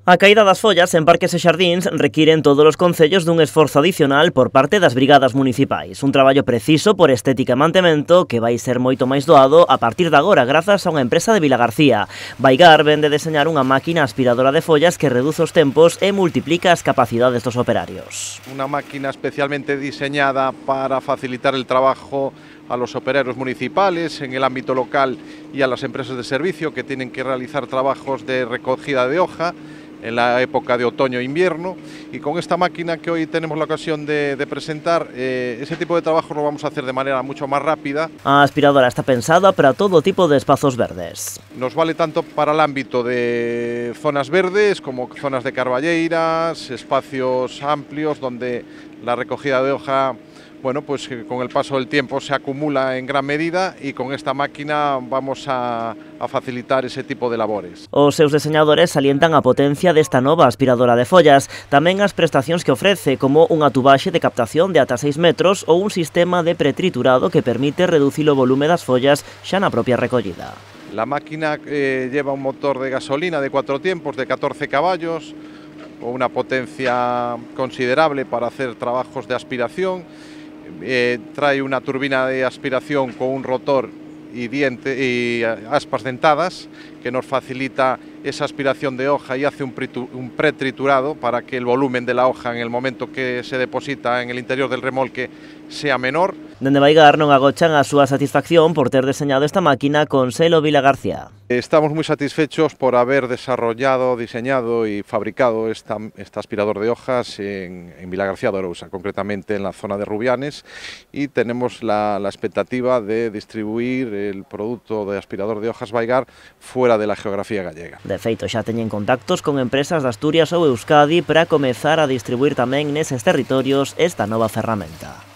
A caída das follas en parques e xardíns requiren todos os concellos dun esforzo adicional por parte das brigadas municipais. Un traballo preciso por estética e mantemento que vai ser moito máis doado a partir de agora grazas a unha empresa de Vilagarcía. Vaigar vende deseñar unha máquina aspiradora de follas que reduce os tempos e multiplica as capacidades dos operarios. Una máquina especialmente diseñada para facilitar el trabajo a los operarios municipales en el ámbito local y a las empresas de servicio que tienen que realizar trabajos de recogida de hoja en la época de otoño e invierno, y con esta máquina que hoy tenemos la ocasión de presentar, ese tipo de trabajo lo vamos a hacer de manera mucho más rápida. A aspiradora está pensada para todo tipo de espazos verdes. Nos vale tanto para el ámbito de zonas verdes como zonas de carballeiras, espacios amplios donde la recogida de hoja, bueno, pues con el paso del tiempo se acumula en gran medida, y con esta máquina vamos a facilitar ese tipo de labores. Os seus deseñadores salientan a potencia desta nova aspiradora de follas, tamén as prestacións que ofrece, como unha tubaxe de captación de ata 6 metros ou un sistema de pretriturado que permite reducir o volume das follas xa na propia recollida. La máquina lleva un motor de gasolina de 4 tiempos de 14 caballos, o una potencia considerable para hacer trabajos de aspiración. Trae una turbina de aspiración con un rotor y aspas dentadas que nos facilita esa aspiración de hoja y hace un pretriturado para que el volumen de la hoja en el momento que se deposita en el interior del remolque sea menor. Dende Vaigar non agochan a súa satisfacción por ter deseñado esta máquina con selo Vilagarcía. Estamos muy satisfechos por haber desarrollado, diseñado y fabricado esta aspirador de hojas en Vilagarcía de Arousa, concretamente en la zona de Rubianes, y tenemos la expectativa de distribuir el producto de aspirador de hojas Vaigar fuera de la geografía gallega. De feito, xa teñen contactos con empresas de Asturias ou Euskadi para comezar a distribuir tamén neses territorios esta nova ferramenta.